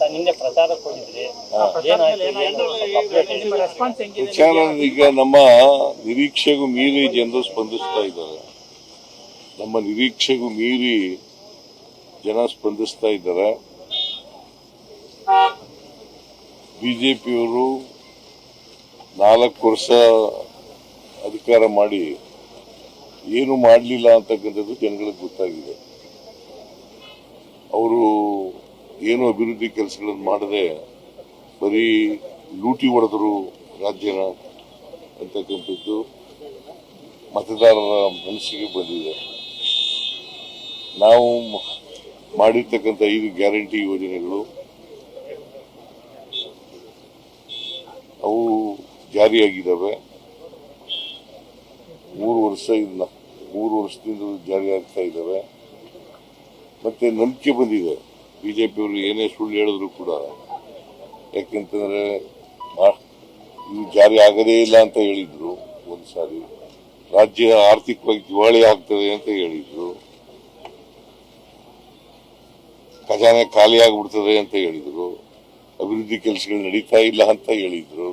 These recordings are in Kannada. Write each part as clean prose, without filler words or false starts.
ನಿನ್ನೆ ಪ್ರಚಾರಕ್ಕೆ ಹೋಗಿದ್ರಿ. ಪ್ರಚಾರ ಈಗ ನಮ್ಮ ನಿರೀಕ್ಷೆಗೂ ಮೀರಿ ಜನರು ಸ್ಪಂದಿಸ್ತಾ ಇದ್ದಾರೆ. ನಮ್ಮ ನಿರೀಕ್ಷೆಗೂ ಮೀರಿ ಜನ ಸ್ಪಂದಿಸ್ತಾ ಇದ್ದಾರೆ. ಬಿಜೆಪಿಯವರು 4 ವರ್ಷ ಅಧಿಕಾರ ಮಾಡಿ ಏನು ಮಾಡಲಿಲ್ಲ ಅಂತಕ್ಕಂಥದ್ದು ಜನಗಳಿಗೆ ಗೊತ್ತಾಗಿದೆ. ಅವರು ಏನು ಅಭಿವೃದ್ಧಿ ಕೆಲಸಗಳನ್ನು ಮಾಡದೆ ಬರೀ ಲೂಟಿ ಹೊಡೆದರು ರಾಜ್ಯನ ಅಂತಕ್ಕಂಥದ್ದು ಮತದಾರರ ಮನಸ್ಸಿಗೆ ಬಂದಿದೆ. ನಾವು ಮಾಡಿರ್ತಕ್ಕಂಥ 5 ಗ್ಯಾರಂಟಿ ಯೋಜನೆಗಳು ಅವು ಜಾರಿಯಾಗಿದ್ದಾವೆ. 3 ವರ್ಷದಿಂದ ಜಾರಿ ಆಗ್ತಾ ಇದ್ದಾವೆ. ಮತ್ತೆ ನಂಬಿಕೆ ಬಂದಿದೆ ಬಿಜೆಪಿಯವರು ಏನೇ ಸುಳ್ಳು ಹೇಳಿದ್ರು ಕೂಡ. ಯಾಕೆಂತಂದ್ರೆ ಇವು ಜಾರಿ ಆಗದೇ ಇಲ್ಲ ಅಂತ ಹೇಳಿದ್ರು ಒಂದ್ಸಾರಿ, ರಾಜ್ಯ ಆರ್ಥಿಕವಾಗಿ ದಿವಾಳಿ ಆಗ್ತದೆ ಅಂತ ಹೇಳಿದ್ರು, ಖಜಾನೆ ಖಾಲಿ ಆಗ್ಬಿಡ್ತದೆ ಅಂತ ಹೇಳಿದ್ರು, ಅಭಿವೃದ್ಧಿ ಕೆಲಸಗಳು ನಡೀತಾ ಇಲ್ಲ ಅಂತ ಹೇಳಿದ್ರು.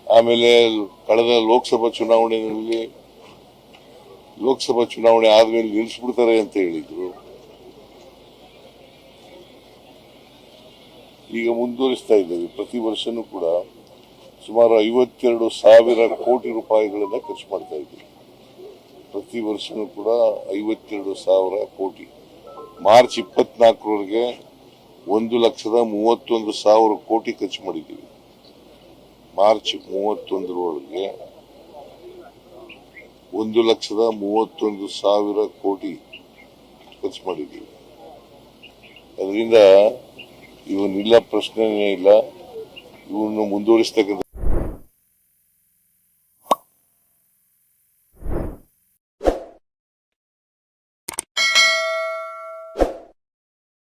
ಆಮೇಲೆ ಕಳೆದ ಲೋಕಸಭಾ ಚುನಾವಣೆ ಆದ್ಮೇಲೆ ನಿಲ್ಲಿಸ್ಬಿಡ್ತಾರೆ ಅಂತ ಹೇಳಿದ್ರು. ಈಗ ಮುಂದುವರಿಸ್ತಾ ಇದ್ದೇವೆ. ಪ್ರತಿ ವರ್ಷನೂ ಕೂಡ ಸುಮಾರು 52,000 ಕೋಟಿ ರೂಪಾಯಿಗಳನ್ನ ಖರ್ಚು ಮಾಡ್ತಾ ಇದ್ದೀವಿ. ಪ್ರತಿ ವರ್ಷನೂ ಕೂಡ 52,000 ಕೋಟಿ. ಮಾರ್ಚ್ 24ರವರೆಗೆ 1,31,000 ಕೋಟಿ ಖರ್ಚು ಮಾಡಿದ್ದೀವಿ. ಮಾರ್ಚ್ 31ರೊಳಗೆ 1,31,000 ಕೋಟಿ ಖರ್ಚು ಮಾಡಿದ್ದೀವಿ. ಅದರಿಂದ ಇವನ್ನೆಲ್ಲ ಪ್ರಶ್ನೆನೇ ಇಲ್ಲ. ಇವನ್ನು ಮುಂದುವರಿಸ್ತಕ್ಕಂಥ